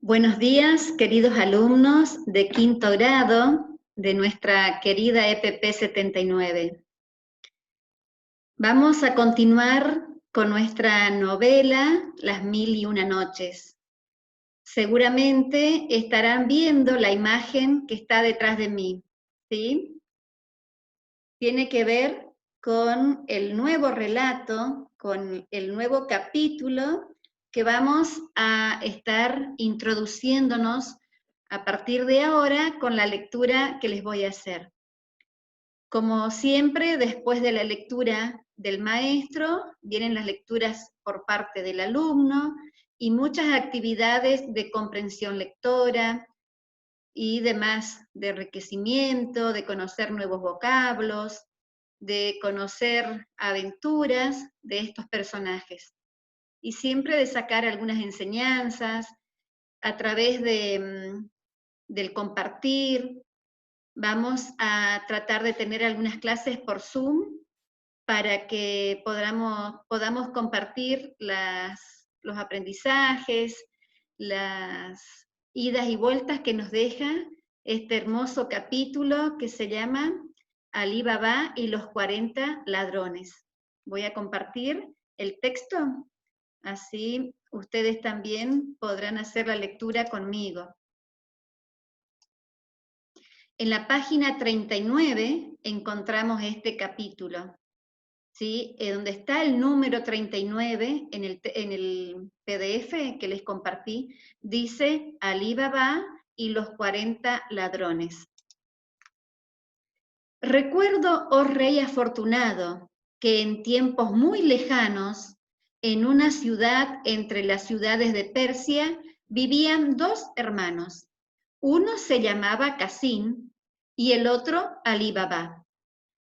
Buenos días, queridos alumnos de quinto grado de nuestra querida EPP 79. Vamos a continuar con nuestra novela Las Mil y Una Noches. Seguramente estarán viendo la imagen que está detrás de mí, ¿sí? Tiene que ver con el nuevo relato, con el nuevo capítulo que vamos a estar introduciéndonos a partir de ahora con la lectura que les voy a hacer. Como siempre, después de la lectura del maestro, vienen las lecturas por parte del alumno y muchas actividades de comprensión lectora y demás, de enriquecimiento, de conocer nuevos vocablos, de conocer aventuras de estos personajes. Y siempre de sacar algunas enseñanzas a través del compartir. Vamos a tratar de tener algunas clases por Zoom para que podamos compartir los aprendizajes, las idas y vueltas que nos deja este hermoso capítulo que se llama Alí Baba y los 40 ladrones. Voy a compartir el texto, así ustedes también podrán hacer la lectura conmigo. En la página 39 encontramos este capítulo, ¿sí? Donde está el número 39 en el PDF que les compartí, dice Alí Baba y los 40 ladrones. Recuerdo, oh rey afortunado, que en tiempos muy lejanos, en una ciudad entre las ciudades de Persia, vivían dos hermanos. Uno se llamaba Casín y el otro Alí Baba.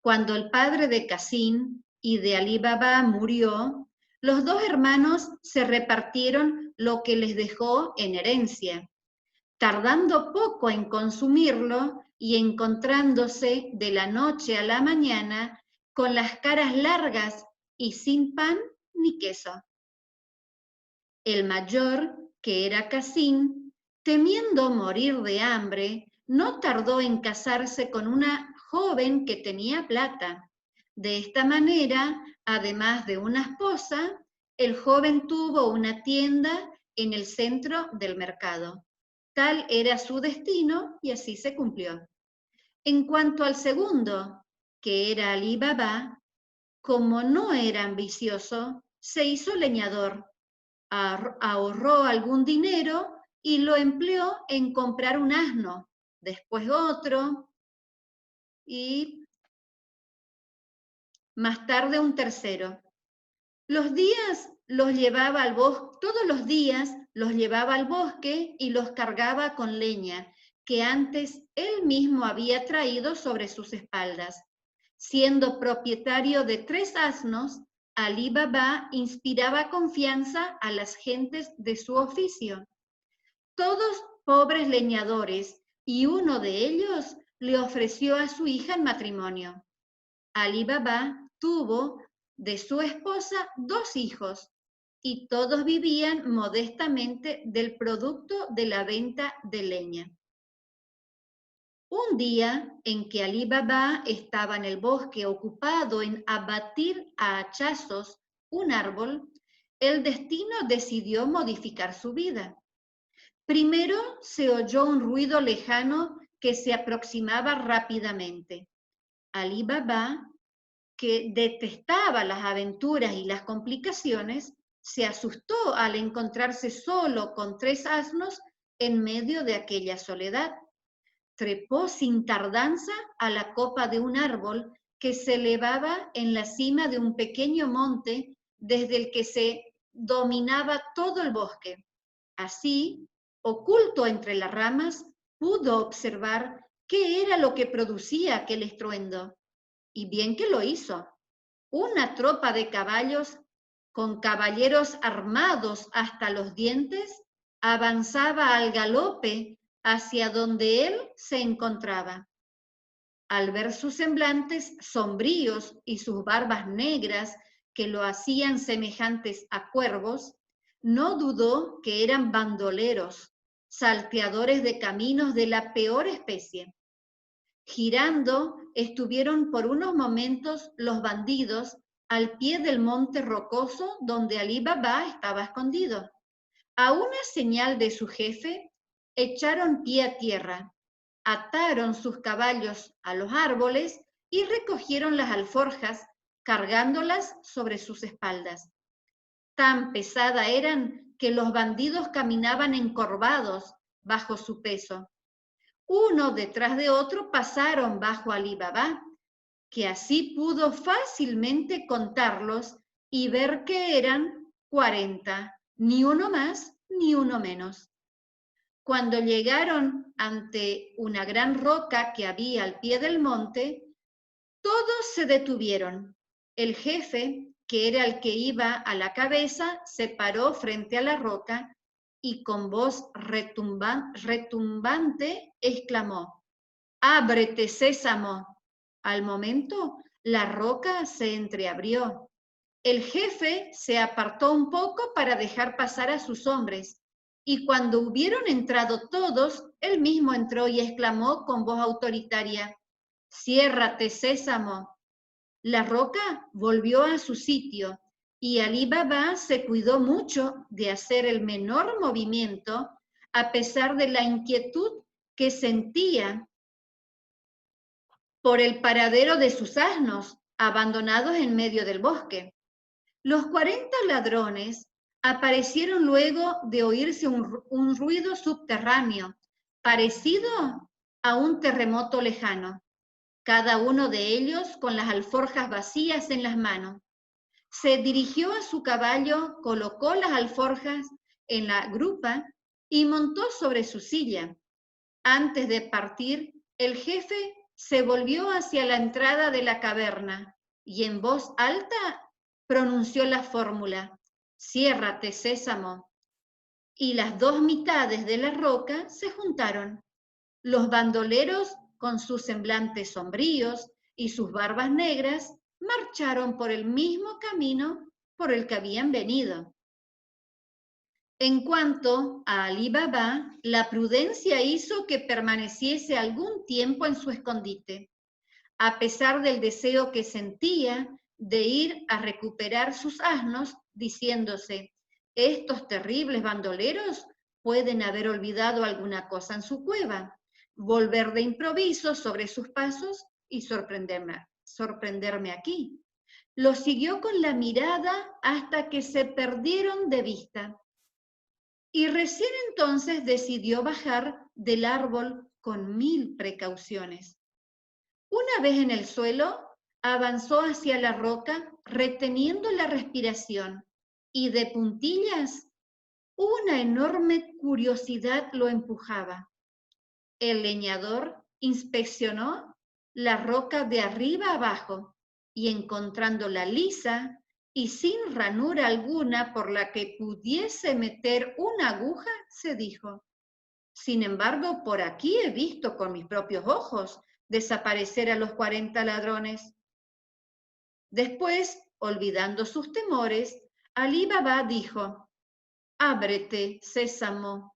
Cuando el padre de Casín y de Alí Baba murió, los dos hermanos se repartieron lo que les dejó en herencia, tardando poco en consumirlo y encontrándose de la noche a la mañana con las caras largas y sin pan ni queso. El mayor, que era Casín, temiendo morir de hambre, no tardó en casarse con una joven que tenía plata. De esta manera, además de una esposa, el joven tuvo una tienda en el centro del mercado. Tal era su destino y así se cumplió. En cuanto al segundo, que era Alí Baba, como no era ambicioso, se hizo leñador, ahorró algún dinero y lo empleó en comprar un asno, después otro y más tarde un tercero. Los días los llevaba al bosque, todos los días los llevaba al bosque y los cargaba con leña que antes él mismo había traído sobre sus espaldas. Siendo propietario de 3 asnos, Alí Baba inspiraba confianza a las gentes de su oficio. Todos pobres leñadores, y uno de ellos le ofreció a su hija en matrimonio. Alí Baba tuvo de su esposa 2 hijos, y todos vivían modestamente del producto de la venta de leña. Un día en que Alí Baba estaba en el bosque ocupado en abatir a hachazos un árbol, el destino decidió modificar su vida. Primero se oyó un ruido lejano que se aproximaba rápidamente. Alí Baba, que detestaba las aventuras y las complicaciones, se asustó al encontrarse solo con 3 asnos en medio de aquella soledad. Trepó sin tardanza a la copa de un árbol que se elevaba en la cima de un pequeño monte desde el que se dominaba todo el bosque. Así, oculto entre las ramas, pudo observar qué era lo que producía aquel estruendo. Y bien que lo hizo. Una tropa de caballos con caballeros armados hasta los dientes avanzaba al galope hacia donde él se encontraba. Al ver sus semblantes sombríos y sus barbas negras que lo hacían semejantes a cuervos, no dudó que eran bandoleros, salteadores de caminos de la peor especie. Girando, estuvieron por unos momentos los bandidos al pie del monte rocoso donde Alí Baba estaba escondido. A una señal de su jefe, echaron pie a tierra, ataron sus caballos a los árboles y recogieron las alforjas, cargándolas sobre sus espaldas. Tan pesada eran que los bandidos caminaban encorvados bajo su peso. Uno detrás de otro pasaron bajo Alí Baba, que así pudo fácilmente contarlos y ver que eran 40, ni uno más ni uno menos. Cuando llegaron ante una gran roca que había al pie del monte, todos se detuvieron. El jefe, que era el que iba a la cabeza, se paró frente a la roca y con voz retumbante exclamó: «¡Ábrete, Sésamo!». Al momento, la roca se entreabrió. El jefe se apartó un poco para dejar pasar a sus hombres, y cuando hubieron entrado todos, él mismo entró y exclamó con voz autoritaria: «¡Ciérrate, Sésamo!». La roca volvió a su sitio y Alí Baba se cuidó mucho de hacer el menor movimiento, a pesar de la inquietud que sentía por el paradero de sus asnos, abandonados en medio del bosque. Los 40 ladrones aparecieron luego de oírse un ruido subterráneo, parecido a un terremoto lejano, cada uno de ellos con las alforjas vacías en las manos. Se dirigió a su caballo, colocó las alforjas en la grupa y montó sobre su silla. Antes de partir, el jefe se volvió hacia la entrada de la caverna y en voz alta pronunció la fórmula: «Ciérrate, Sésamo». Y las dos mitades de la roca se juntaron. Los bandoleros, con sus semblantes sombríos y sus barbas negras, marcharon por el mismo camino por el que habían venido. En cuanto a Alí Baba, la prudencia hizo que permaneciese algún tiempo en su escondite, a pesar del deseo que sentía de ir a recuperar sus asnos, diciéndose: «Estos terribles bandoleros pueden haber olvidado alguna cosa en su cueva, volver de improviso sobre sus pasos y sorprenderme aquí». Lo siguió con la mirada hasta que se perdieron de vista. Y recién entonces decidió bajar del árbol con 1000 precauciones. Una vez en el suelo, avanzó hacia la roca reteniendo la respiración y de puntillas una enorme curiosidad lo empujaba. El leñador inspeccionó la roca de arriba abajo y encontrándola lisa y sin ranura alguna por la que pudiese meter una aguja, se dijo: «Sin embargo, por aquí he visto con mis propios ojos desaparecer a los 40 ladrones». Después, olvidando sus temores, Alí Baba dijo: «Ábrete, Sésamo».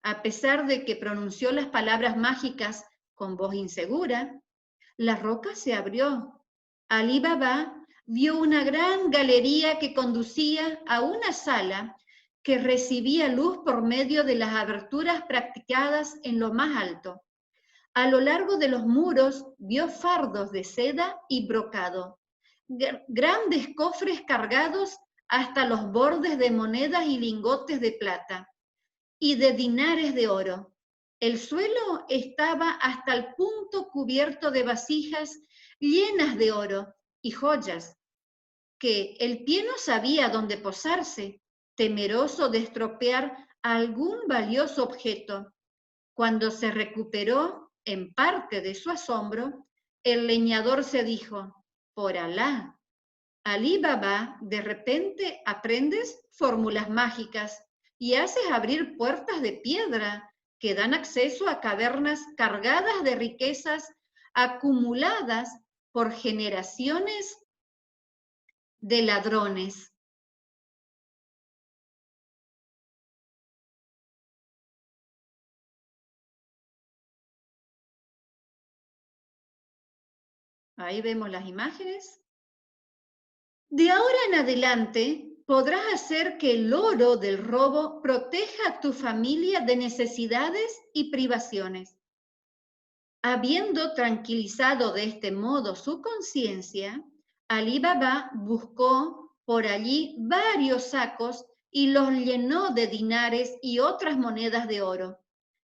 A pesar de que pronunció las palabras mágicas con voz insegura, la roca se abrió. Alí Baba vio una gran galería que conducía a una sala que recibía luz por medio de las aberturas practicadas en lo más alto. A lo largo de los muros vio fardos de seda y brocado, grandes cofres cargados hasta los bordes de monedas y lingotes de plata y de dinares de oro. El suelo estaba hasta el punto cubierto de vasijas llenas de oro y joyas, que el pie no sabía dónde posarse, temeroso de estropear algún valioso objeto. Cuando se recuperó en parte de su asombro, el leñador se dijo: «Por Alá, Alí Baba, de repente aprendes fórmulas mágicas y haces abrir puertas de piedra que dan acceso a cavernas cargadas de riquezas acumuladas por generaciones de ladrones». Ahí vemos las imágenes. De ahora en adelante podrás hacer que el oro del robo proteja a tu familia de necesidades y privaciones. Habiendo tranquilizado de este modo su conciencia, Alí Baba buscó por allí varios sacos y los llenó de dinares y otras monedas de oro.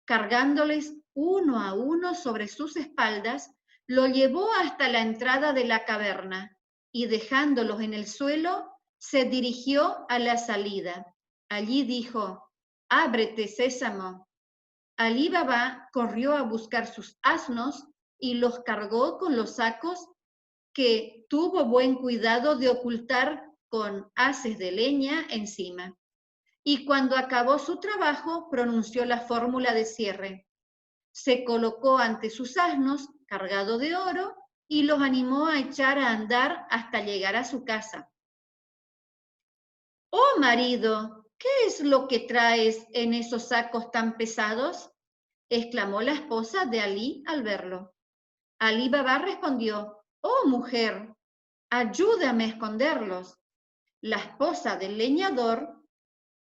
Cargándoles uno a uno sobre sus espaldas, lo llevó hasta la entrada de la caverna y dejándolos en el suelo, se dirigió a la salida. Allí dijo: «Ábrete, Sésamo». Alí Baba corrió a buscar sus asnos y los cargó con los sacos que tuvo buen cuidado de ocultar con haces de leña encima. Y cuando acabó su trabajo, pronunció la fórmula de cierre. Se colocó ante sus asnos, cargado de oro, y los animó a echar a andar hasta llegar a su casa. «Oh, marido, ¿qué es lo que traes en esos sacos tan pesados?», exclamó la esposa de Alí al verlo. Alí Baba respondió: «Oh, mujer, ayúdame a esconderlos». La esposa del leñador,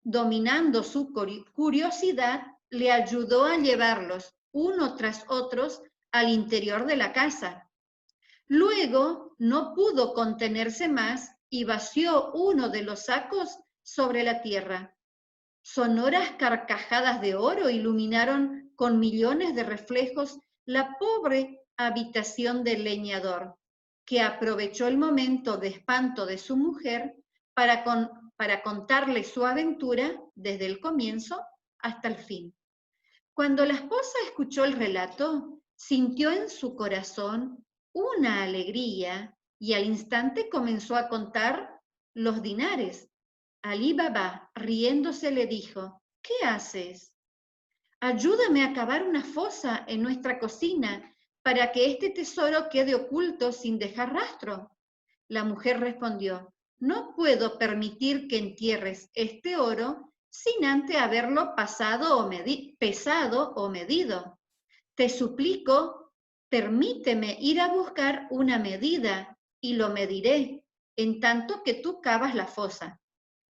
dominando su curiosidad, le ayudó a llevarlos uno tras otros al interior de la casa. Luego no pudo contenerse más y vació uno de los sacos sobre la tierra. Sonoras carcajadas de oro iluminaron con millones de reflejos la pobre habitación del leñador, que aprovechó el momento de espanto de su mujer para contarle su aventura desde el comienzo hasta el fin. Cuando la esposa escuchó el relato, sintió en su corazón una alegría y al instante comenzó a contar los dinares. Alí Baba, riéndose, le dijo: «¿Qué haces? Ayúdame a cavar una fosa en nuestra cocina para que este tesoro quede oculto sin dejar rastro». La mujer respondió: «No puedo permitir que entierres este oro sin antes haberlo pesado o medido. Te suplico, permíteme ir a buscar una medida y lo mediré en tanto que tú cavas la fosa».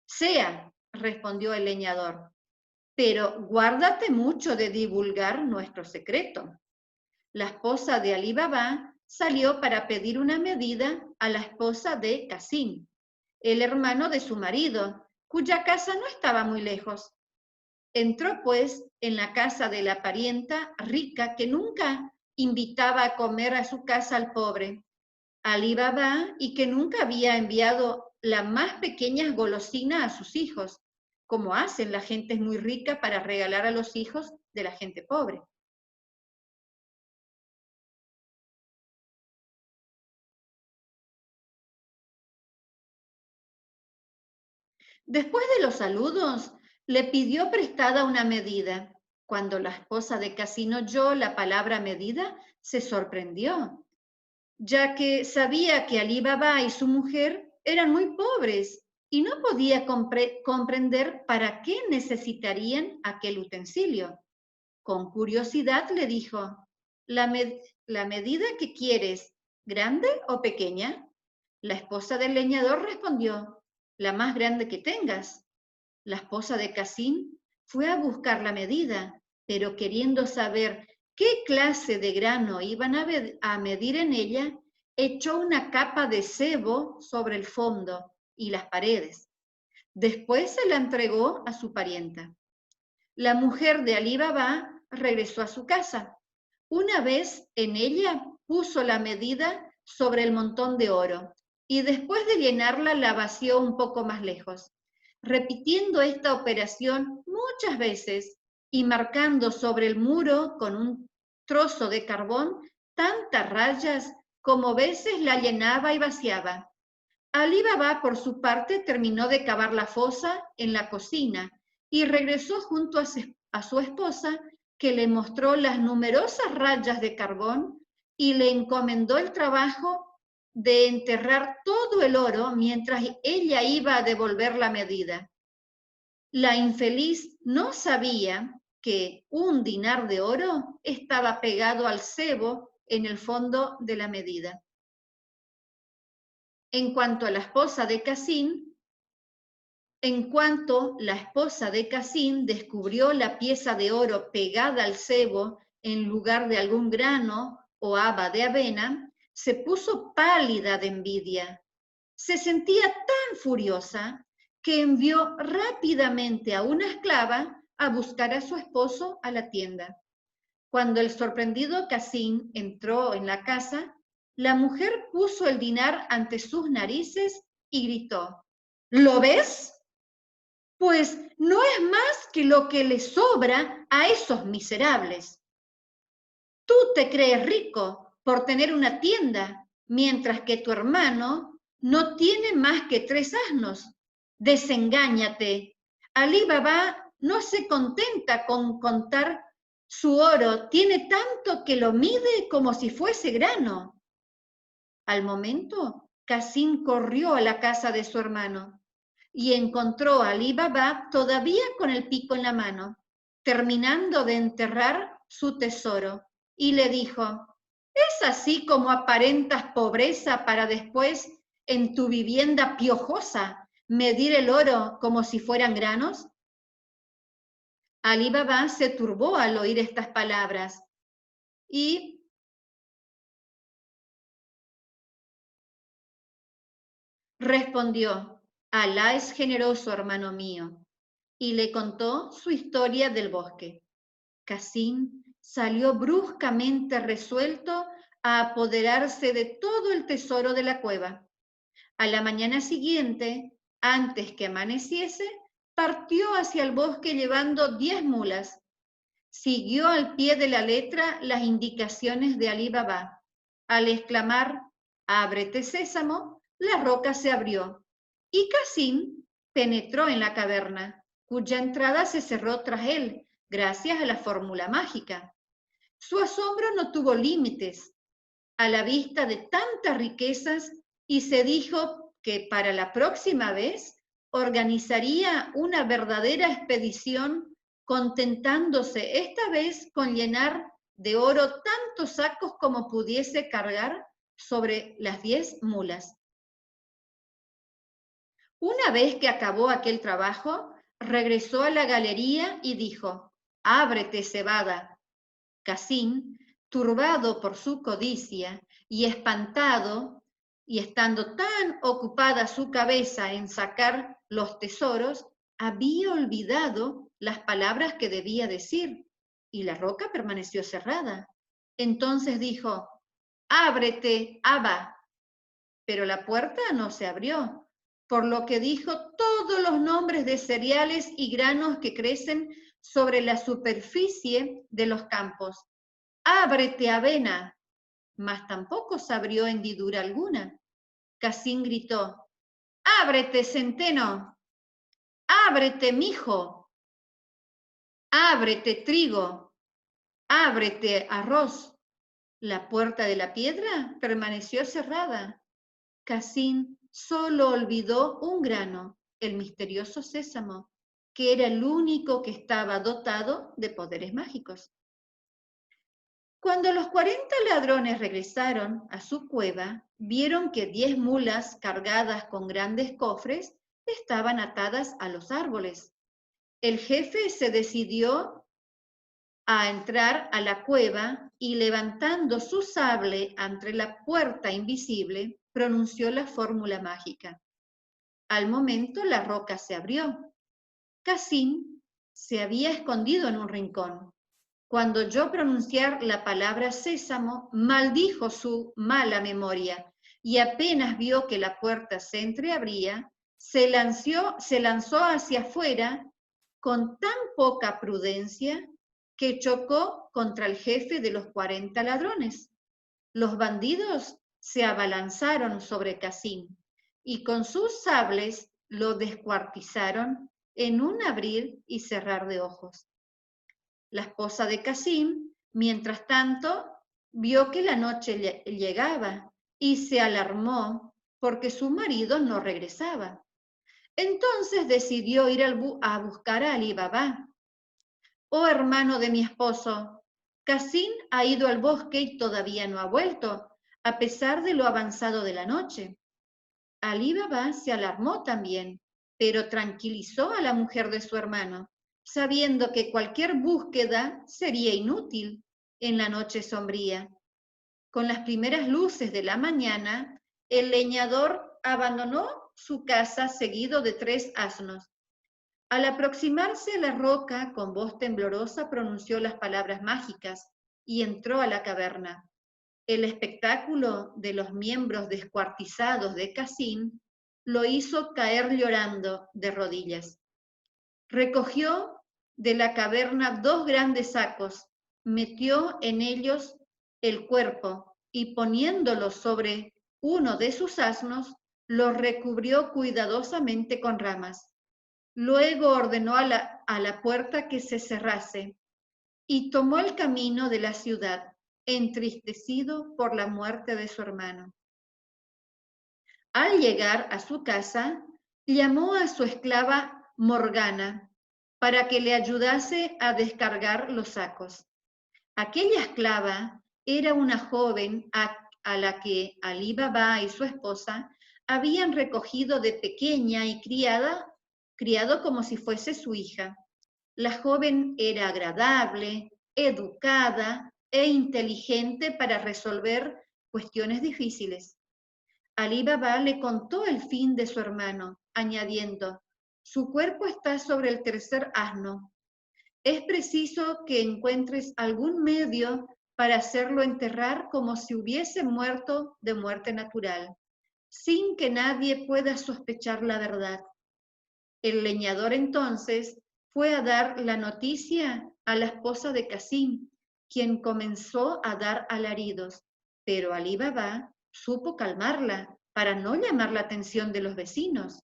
«Sea», respondió el leñador, «pero guárdate mucho de divulgar nuestro secreto». La esposa de Alí Baba salió para pedir una medida a la esposa de Cassim, el hermano de su marido, cuya casa no estaba muy lejos. Entró pues en la casa de la parienta rica que nunca invitaba a comer a su casa al pobre Alí Baba y que nunca había enviado la más pequeña golosina a sus hijos, como hacen la gente muy rica para regalar a los hijos de la gente pobre. Después de los saludos, le pidió prestada una medida. Cuando la esposa de Cassim oyó la palabra medida, se sorprendió, ya que sabía que Alí Baba y su mujer eran muy pobres y no podía comprender para qué necesitarían aquel utensilio. Con curiosidad le dijo: «¿La, la medida que quieres, grande o pequeña?». La esposa del leñador respondió: «La más grande que tengas». La esposa de Cassim fue a buscar la medida, pero queriendo saber qué clase de grano iban a medir en ella, echó una capa de sebo sobre el fondo y las paredes. Después se la entregó a su parienta. La mujer de Alí Baba regresó a su casa. Una vez en ella puso la medida sobre el montón de oro y después de llenarla la vació un poco más lejos, repitiendo esta operación muchas veces y marcando sobre el muro con un trozo de carbón tantas rayas como veces la llenaba y vaciaba. Alí Baba, por su parte, terminó de cavar la fosa en la cocina y regresó junto a su esposa, que le mostró las numerosas rayas de carbón y le encomendó el trabajo de enterrar todo el oro mientras ella iba a devolver la medida. La infeliz no sabía que un dinar de oro estaba pegado al sebo en el fondo de la medida. En cuanto la esposa de Casín descubrió la pieza de oro pegada al cebo en lugar de algún grano o haba de avena, se puso pálida de envidia. Se sentía tan furiosa que envió rápidamente a una esclava a buscar a su esposo a la tienda. Cuando el sorprendido Casín entró en la casa, la mujer puso el dinar ante sus narices y gritó: ¿Lo ves? Pues no es más que lo que le sobra a esos miserables. Tú te crees rico por tener una tienda, mientras que tu hermano no tiene más que 3 asnos. Desengáñate. Alí Baba no se contenta con contar su oro, tiene tanto que lo mide como si fuese grano. Al momento, Casín corrió a la casa de su hermano y encontró a Alí Baba todavía con el pico en la mano, terminando de enterrar su tesoro, y le dijo: ¿Es así como aparentas pobreza para después, en tu vivienda piojosa, medir el oro como si fueran granos? Alí Baba se turbó al oír estas palabras y respondió: Alá es generoso, hermano mío, y le contó su historia del bosque. Casín salió bruscamente resuelto a apoderarse de todo el tesoro de la cueva. A la mañana siguiente, antes que amaneciese, partió hacia el bosque llevando 10 mulas. Siguió al pie de la letra las indicaciones de Alí Baba. Al exclamar: «Ábrete, sésamo», la roca se abrió y Casín penetró en la caverna, cuya entrada se cerró tras él, gracias a la fórmula mágica. Su asombro no tuvo límites a la vista de tantas riquezas y se dijo que para la próxima vez organizaría una verdadera expedición, contentándose esta vez con llenar de oro tantos sacos como pudiese cargar sobre las 10 mulas. Una vez que acabó aquel trabajo, regresó a la galería y dijo: «Ábrete, cebada». Casín, turbado por su codicia y espantado, y estando tan ocupada su cabeza en sacar los tesoros, había olvidado las palabras que debía decir, y la roca permaneció cerrada. Entonces dijo: «Ábrete, Abba». Pero la puerta no se abrió, por lo que dijo todos los nombres de cereales y granos que crecen sobre la superficie de los campos. «Ábrete, avena», mas tampoco se abrió hendidura alguna. Casín gritó: «Ábrete, centeno, ábrete, mijo, ábrete, trigo, ábrete, arroz». La puerta de la piedra permaneció cerrada. Casín solo olvidó un grano, el misterioso sésamo, que era el único que estaba dotado de poderes mágicos. Cuando los 40 ladrones regresaron a su cueva, vieron que 10 mulas cargadas con grandes cofres estaban atadas a los árboles. El jefe se decidió a entrar a la cueva y, levantando su sable ante la puerta invisible, pronunció la fórmula mágica. Al momento la roca se abrió. Casín se había escondido en un rincón. Cuando oyó pronunciar la palabra sésamo, maldijo su mala memoria y apenas vio que la puerta se entreabría, se lanzó hacia afuera con tan poca prudencia que chocó contra el jefe de los 40 ladrones. Los bandidos se abalanzaron sobre Casín y con sus sables lo descuartizaron en un abrir y cerrar de ojos. La esposa de Casín, mientras tanto, vio que la noche llegaba y se alarmó porque su marido no regresaba. Entonces decidió ir a buscar a Alí Baba. «Oh, hermano de mi esposo, Casín ha ido al bosque y todavía no ha vuelto, a pesar de lo avanzado de la noche». Alí Baba se alarmó también, pero tranquilizó a la mujer de su hermano, sabiendo que cualquier búsqueda sería inútil en la noche sombría. Con las primeras luces de la mañana, el leñador abandonó su casa seguido de 3 asnos. Al aproximarse a la roca, con voz temblorosa pronunció las palabras mágicas y entró a la caverna. El espectáculo de los miembros descuartizados de Cassim lo hizo caer llorando de rodillas. Recogió de la caverna 2 grandes sacos, metió en ellos el cuerpo y poniéndolo sobre uno de sus asnos, lo recubrió cuidadosamente con ramas. Luego ordenó a la puerta que se cerrase y tomó el camino de la ciudad, entristecido por la muerte de su hermano. Al llegar a su casa, llamó a su esclava Morgana para que le ayudase a descargar los sacos. Aquella esclava era una joven a la que Alí Baba y su esposa habían recogido de pequeña y criado como si fuese su hija. La joven era agradable, educada e inteligente para resolver cuestiones difíciles. Alí Baba le contó el fin de su hermano, añadiendo, su cuerpo está sobre el 3er asno. Es preciso que encuentres algún medio para hacerlo enterrar como si hubiese muerto de muerte natural, sin que nadie pueda sospechar la verdad. El leñador entonces fue a dar la noticia a la esposa de Cassim, quien comenzó a dar alaridos, pero Alí Baba supo calmarla para no llamar la atención de los vecinos.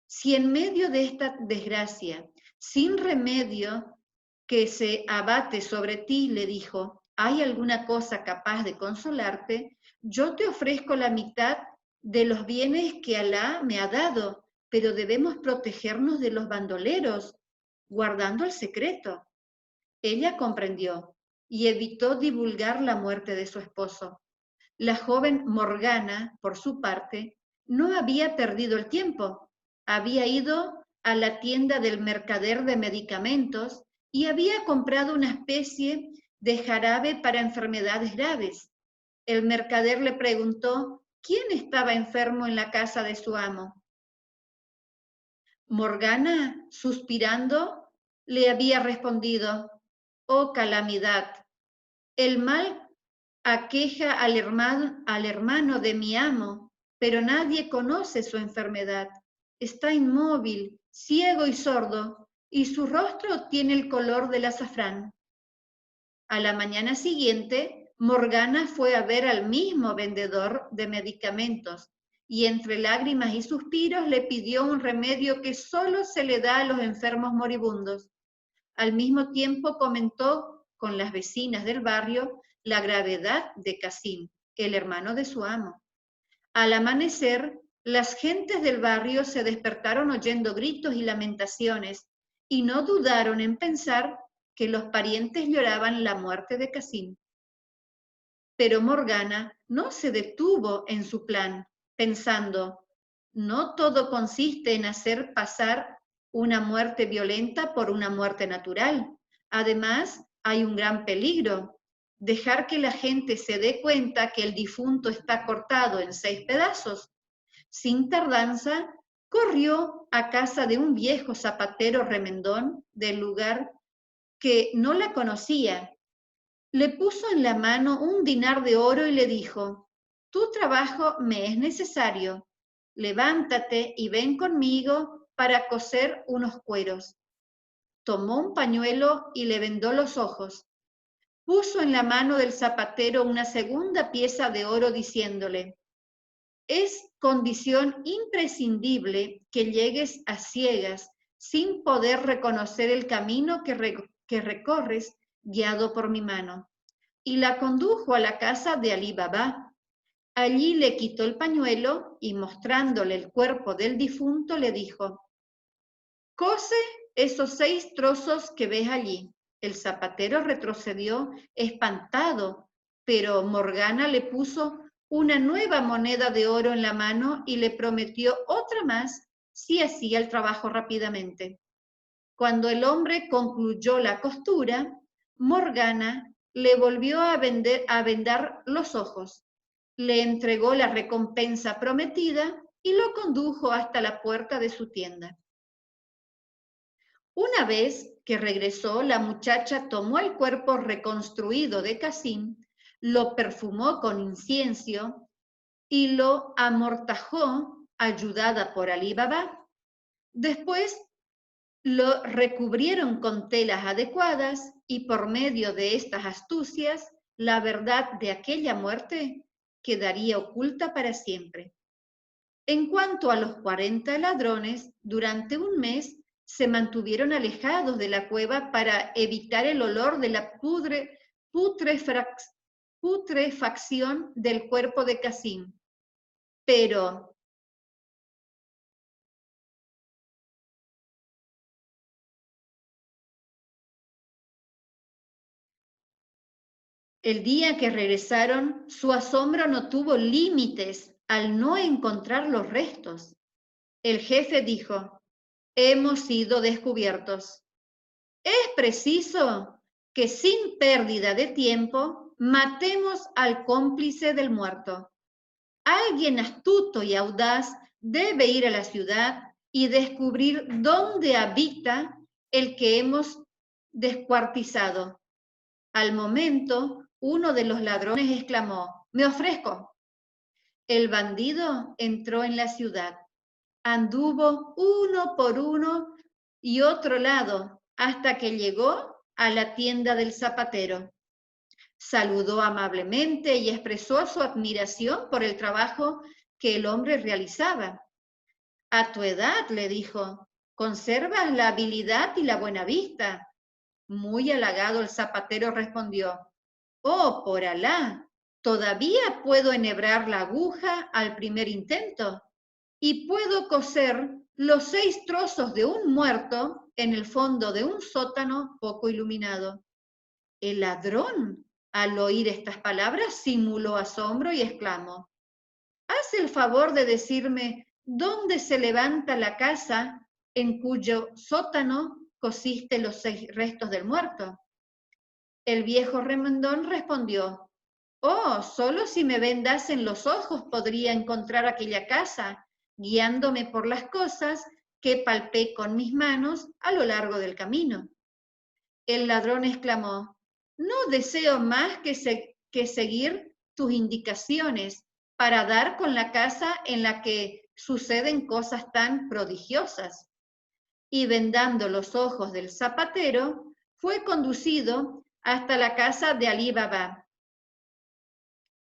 Si en medio de esta desgracia, sin remedio que se abate sobre ti, le dijo, ¿hay alguna cosa capaz de consolarte? Yo te ofrezco la mitad de los bienes que Alá me ha dado, pero debemos protegernos de los bandoleros, guardando el secreto. Ella comprendió y evitó divulgar la muerte de su esposo. La joven Morgana, por su parte, no había perdido el tiempo. Había ido a la tienda del mercader de medicamentos y había comprado una especie de jarabe para enfermedades graves. El mercader le preguntó quién estaba enfermo en la casa de su amo. Morgana, suspirando, le había respondido, oh calamidad, el mal aqueja al hermano de mi amo, pero nadie conoce su enfermedad. Está inmóvil, ciego y sordo, y su rostro tiene el color del azafrán. A la mañana siguiente, Morgana fue a ver al mismo vendedor de medicamentos y entre lágrimas y suspiros le pidió un remedio que solo se le da a los enfermos moribundos. Al mismo tiempo comentó con las vecinas del barrio la gravedad de Cassim, el hermano de su amo. Al amanecer, las gentes del barrio se despertaron oyendo gritos y lamentaciones y no dudaron en pensar que los parientes lloraban la muerte de Cassim. Pero Morgana no se detuvo en su plan, pensando, no todo consiste en hacer pasar una muerte violenta por una muerte natural. Además, hay un gran peligro, dejar que la gente se dé cuenta que el difunto está cortado en 6 pedazos. Sin tardanza, corrió a casa de un viejo zapatero remendón del lugar que no la conocía. Le puso en la mano un dinar de oro y le dijo, tu trabajo me es necesario, levántate y ven conmigo para coser unos cueros. Tomó un pañuelo y le vendó los ojos. Puso en la mano del zapatero una segunda pieza de oro diciéndole, es condición imprescindible que llegues a ciegas sin poder reconocer el camino que recorres guiado por mi mano. Y la condujo a la casa de Alí Baba. Allí le quitó el pañuelo y mostrándole el cuerpo del difunto le dijo, cose esos 6 trozos que ves allí. El zapatero retrocedió espantado, pero Morgana le puso una nueva moneda de oro en la mano y le prometió otra más si hacía el trabajo rápidamente. Cuando el hombre concluyó la costura, Morgana le volvió a vendar los ojos, le entregó la recompensa prometida y lo condujo hasta la puerta de su tienda. Una vez que regresó, la muchacha tomó el cuerpo reconstruido de Cassim, lo perfumó con incienso y lo amortajó, ayudada por Alí Baba. Después lo recubrieron con telas adecuadas y por medio de estas astucias, la verdad de aquella muerte quedaría oculta para siempre. En cuanto a los 40 ladrones, durante un mes se mantuvieron alejados de la cueva para evitar el olor de la putrefacción del cuerpo de Cassim. Pero el día que regresaron, su asombro no tuvo límites al no encontrar los restos. El jefe dijo: hemos sido descubiertos. Es preciso que sin pérdida de tiempo matemos al cómplice del muerto. Alguien astuto y audaz debe ir a la ciudad y descubrir dónde habita el que hemos descuartizado. Al momento, uno de los ladrones exclamó: me ofrezco. El bandido entró en la ciudad, anduvo uno por uno y otro lado hasta que llegó a la tienda del zapatero. Saludó amablemente y expresó su admiración por el trabajo que el hombre realizaba. A tu edad, le dijo, conservas la habilidad y la buena vista. Muy halagado el zapatero respondió: oh, por Alá, todavía puedo enhebrar la aguja al primer intento y puedo coser los 6 trozos de un muerto en el fondo de un sótano poco iluminado. El ladrón, al oír estas palabras, simuló asombro y exclamó: haz el favor de decirme dónde se levanta la casa en cuyo sótano cosiste los 6 restos del muerto. El viejo remendón respondió: oh, solo si me vendasen los ojos podría encontrar aquella casa, guiándome por las cosas que palpé con mis manos a lo largo del camino. El ladrón exclamó: no deseo más que seguir tus indicaciones para dar con la casa en la que suceden cosas tan prodigiosas. Y vendando los ojos del zapatero, fue conducido hasta la casa de Alí Baba,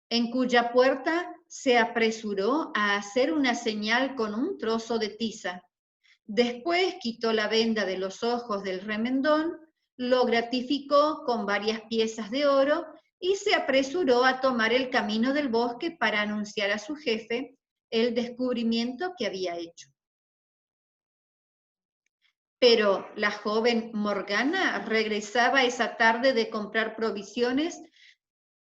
en cuya puerta se apresuró a hacer una señal con un trozo de tiza. Después quitó la venda de los ojos del remendón, lo gratificó con varias piezas de oro y se apresuró a tomar el camino del bosque para anunciar a su jefe el descubrimiento que había hecho. Pero la joven Morgana regresaba esa tarde de comprar provisiones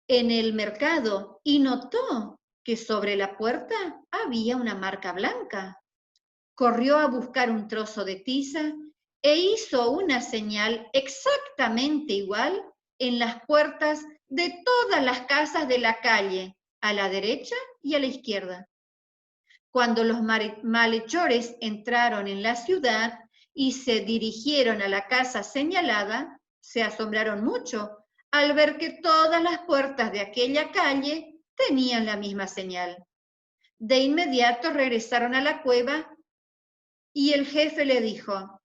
en el mercado y notó que sobre la puerta había una marca blanca. Corrió a buscar un trozo de tiza e hizo una señal exactamente igual en las puertas de todas las casas de la calle, a la derecha y a la izquierda. Cuando los malhechores entraron en la ciudad y se dirigieron a la casa señalada, se asombraron mucho al ver que todas las puertas de aquella calle tenían la misma señal. De inmediato regresaron a la cueva y el jefe le dijo: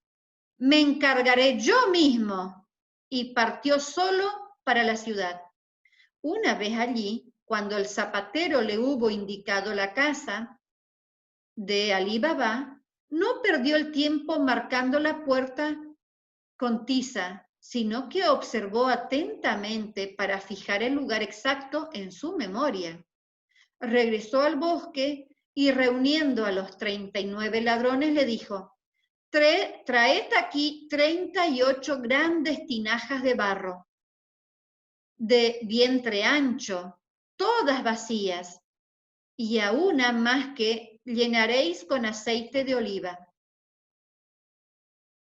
me encargaré yo mismo, y partió solo para la ciudad. Una vez allí, cuando el zapatero le hubo indicado la casa de Alí Baba, no perdió el tiempo marcando la puerta con tiza, sino que observó atentamente para fijar el lugar exacto en su memoria. Regresó al bosque y reuniendo a los 39 ladrones le dijo: traed aquí 38 grandes tinajas de barro, de vientre ancho, todas vacías, y a una más que llenaréis con aceite de oliva.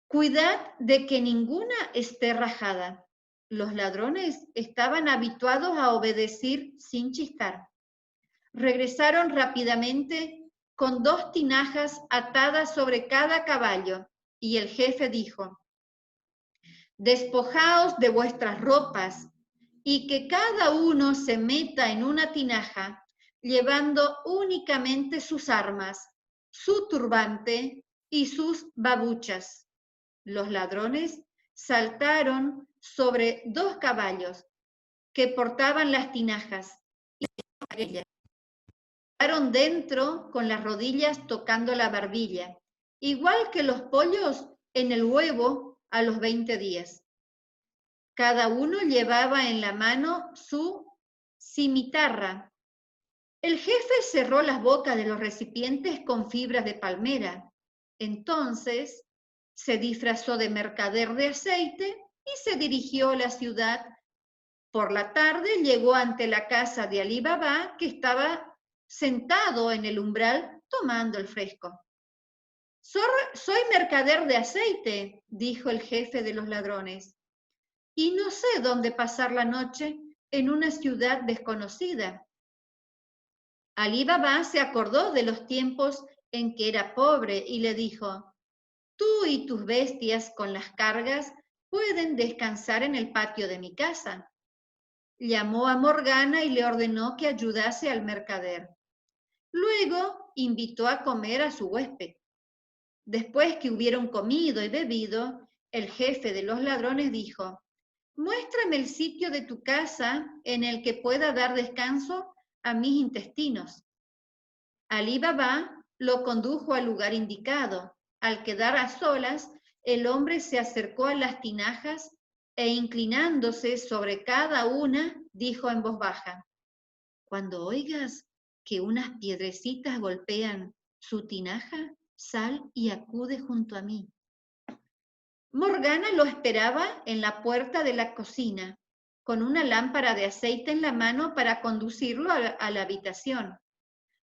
Cuidad de que ninguna esté rajada. Los ladrones estaban habituados a obedecer sin chistar. Regresaron rápidamente con 2 tinajas atadas sobre cada caballo, y el jefe dijo: despojaos de vuestras ropas y que cada uno se meta en una tinaja, llevando únicamente sus armas, su turbante y sus babuchas. Los ladrones saltaron sobre 2 caballos que portaban las tinajas y quedaron dentro con las rodillas tocando la barbilla, igual que los pollos en el huevo a los 20 días. Cada uno llevaba en la mano su cimitarra. El jefe cerró las bocas de los recipientes con fibras de palmera. Entonces se disfrazó de mercader de aceite y se dirigió a la ciudad. Por la tarde llegó ante la casa de Alí Baba, que estaba sentado en el umbral tomando el fresco. Soy mercader de aceite, dijo el jefe de los ladrones, y no sé dónde pasar la noche en una ciudad desconocida. Alí Baba se acordó de los tiempos en que era pobre y le dijo: tú y tus bestias con las cargas pueden descansar en el patio de mi casa. Llamó a Morgana y le ordenó que ayudase al mercader. Luego invitó a comer a su huésped. Después que hubieron comido y bebido, el jefe de los ladrones dijo: muéstrame el sitio de tu casa en el que pueda dar descanso a mis intestinos. Alí Baba lo condujo al lugar indicado. Al quedar a solas, el hombre se acercó a las tinajas e inclinándose sobre cada una, dijo en voz baja: cuando oigas que unas piedrecitas golpean su tinaja, sal y acude junto a mí. Morgana lo esperaba en la puerta de la cocina, con una lámpara de aceite en la mano para conducirlo a la habitación.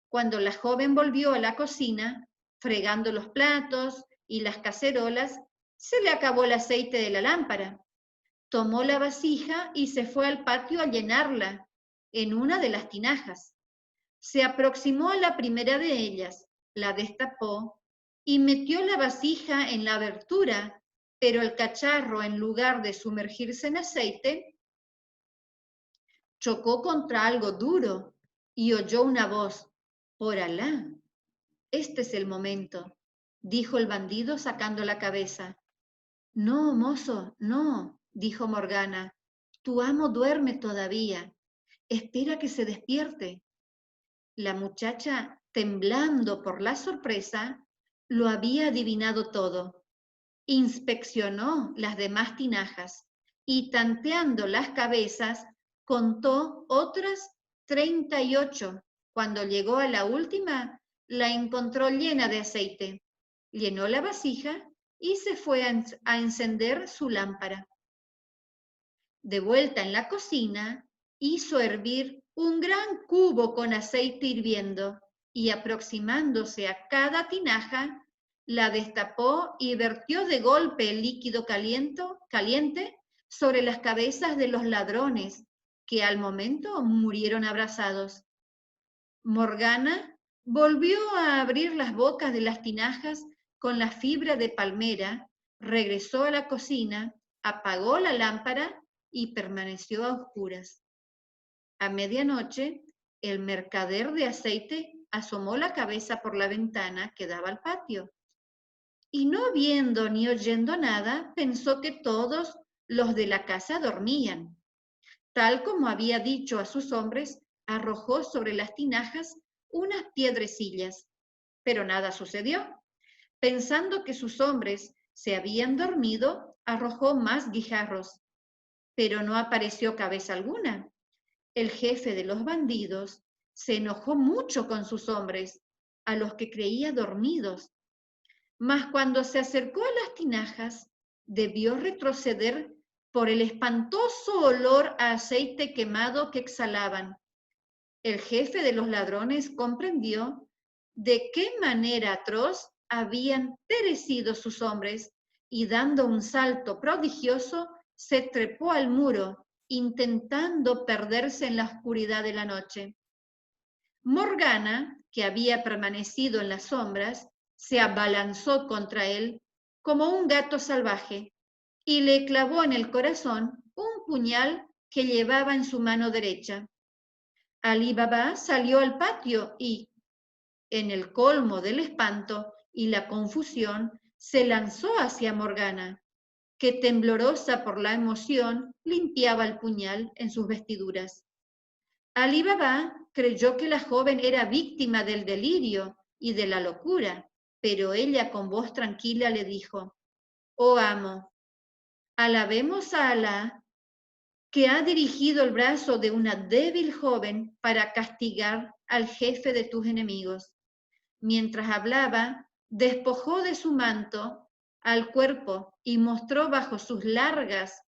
Cuando la joven volvió a la cocina, fregando los platos y las cacerolas, se le acabó el aceite de la lámpara. Tomó la vasija y se fue al patio a llenarla en una de las tinajas. Se aproximó a la primera de ellas, la destapó y metió la vasija en la abertura, pero el cacharro, en lugar de sumergirse en aceite, chocó contra algo duro y oyó una voz: por Alá, este es el momento, dijo el bandido sacando la cabeza. No, mozo, no, dijo Morgana, tu amo duerme todavía, espera que se despierte. La muchacha, temblando por la sorpresa, lo había adivinado todo. Inspeccionó las demás tinajas y, tanteando las cabezas, contó otras 38. Cuando llegó a la última, la encontró llena de aceite. Llenó la vasija y se fue a encender su lámpara. De vuelta en la cocina, hizo hervir un gran cubo con aceite hirviendo y, aproximándose a cada tinaja, la destapó y vertió de golpe el líquido caliente sobre las cabezas de los ladrones, que al momento murieron abrasados. Morgana volvió a abrir las bocas de las tinajas con la fibra de palmera, regresó a la cocina, apagó la lámpara y permaneció a oscuras. A medianoche, el mercader de aceite asomó la cabeza por la ventana que daba al patio y, no viendo ni oyendo nada, pensó que todos los de la casa dormían. Tal como había dicho a sus hombres, arrojó sobre las tinajas unas piedrecillas, pero nada sucedió. Pensando que sus hombres se habían dormido, arrojó más guijarros, pero no apareció cabeza alguna. El jefe de los bandidos se enojó mucho con sus hombres, a los que creía dormidos. Mas cuando se acercó a las tinajas, debió retroceder por el espantoso olor a aceite quemado que exhalaban. El jefe de los ladrones comprendió de qué manera atroz habían perecido sus hombres y dando un salto prodigioso, se trepó al muro, intentando perderse en la oscuridad de la noche. Morgana, que había permanecido en las sombras, se abalanzó contra él como un gato salvaje y le clavó en el corazón un puñal que llevaba en su mano derecha. Alí Baba salió al patio y, en el colmo del espanto y la confusión, se lanzó hacia Morgana, que temblorosa por la emoción limpiaba el puñal en sus vestiduras. Alí Baba creyó que la joven era víctima del delirio y de la locura, pero ella con voz tranquila le dijo: «Oh amo, alabemos a Alá, que ha dirigido el brazo de una débil joven para castigar al jefe de tus enemigos». Mientras hablaba, despojó de su manto al cuerpo y mostró bajo sus largas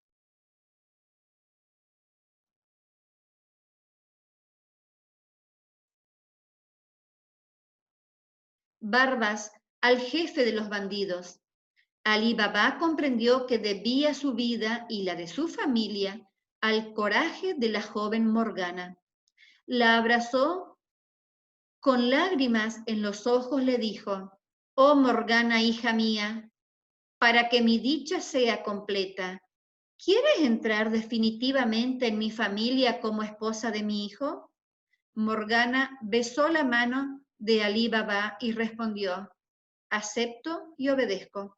barbas al jefe de los bandidos. Alí Baba comprendió que debía su vida y la de su familia al coraje de la joven Morgana. La abrazó con lágrimas en los ojos, le dijo: «Oh Morgana, hija mía, para que mi dicha sea completa, ¿quieres entrar definitivamente en mi familia como esposa de mi hijo?». Morgana besó la mano de Alí Baba y respondió: «Acepto y obedezco».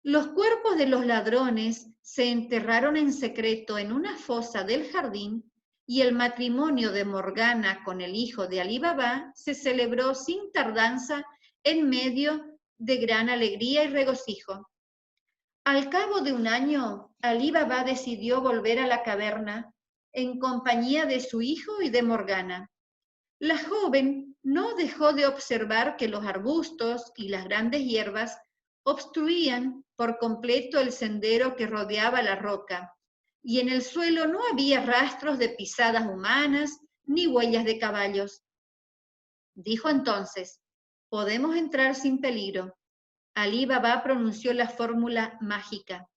Los cuerpos de los ladrones se enterraron en secreto en una fosa del jardín y el matrimonio de Morgana con el hijo de Alí Baba se celebró sin tardanza en medio de gran alegría y regocijo. Al cabo de un año, Alí Baba decidió volver a la caverna en compañía de su hijo y de Morgana. La joven no dejó de observar que los arbustos y las grandes hierbas obstruían por completo el sendero que rodeaba la roca, y en el suelo no había rastros de pisadas humanas ni huellas de caballos. Dijo entonces: «Podemos entrar sin peligro». Alí Baba pronunció la fórmula mágica: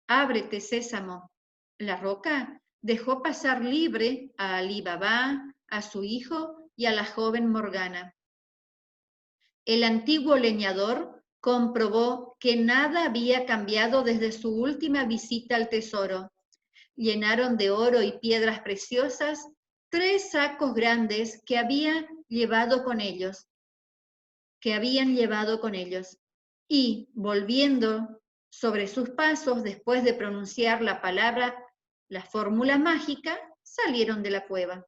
«Ábrete, sésamo». La roca dejó pasar libre a Alí Baba, a su hijo y a la joven Morgana. El antiguo leñador comprobó que nada había cambiado desde su última visita al tesoro. Llenaron de oro y piedras preciosas 3 sacos grandes que habían llevado con ellos, y, volviendo sobre sus pasos después de pronunciar la fórmula mágica, salieron de la cueva.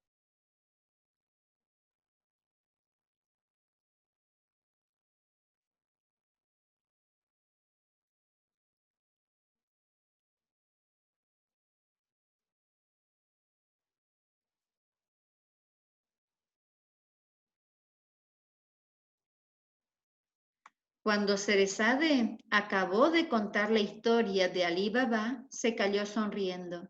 Cuando Cerezade acabó de contar la historia de Alí Baba, se calló sonriendo.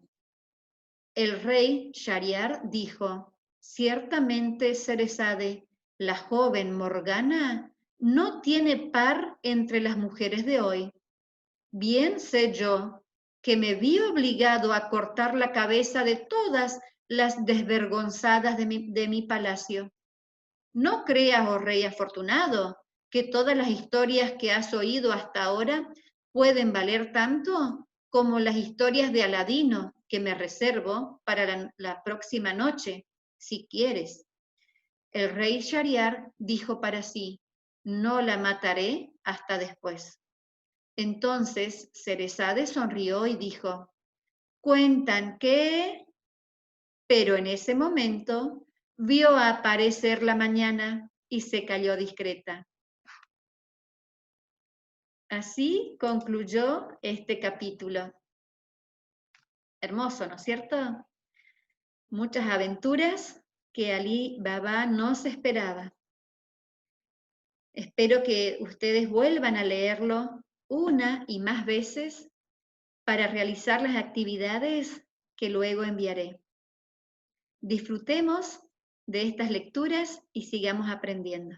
El rey Shahriar dijo: «Ciertamente, Cerezade, la joven Morgana no tiene par entre las mujeres de hoy. Bien sé yo que me vi obligado a cortar la cabeza de todas las desvergonzadas de mi palacio. No creas, oh rey afortunado, que todas las historias que has oído hasta ahora pueden valer tanto como las historias de Aladino, que me reservo para la próxima noche, si quieres». El rey Shahriar dijo para sí: «No la mataré hasta después». Entonces Cerezade sonrió y dijo: «Cuentan que...». Pero en ese momento vio aparecer la mañana y se calló discreta. Así concluyó este capítulo. Hermoso, ¿no es cierto? Muchas aventuras que Alí Baba no se esperaba. Espero que ustedes vuelvan a leerlo una y más veces para realizar las actividades que luego enviaré. Disfrutemos de estas lecturas y sigamos aprendiendo.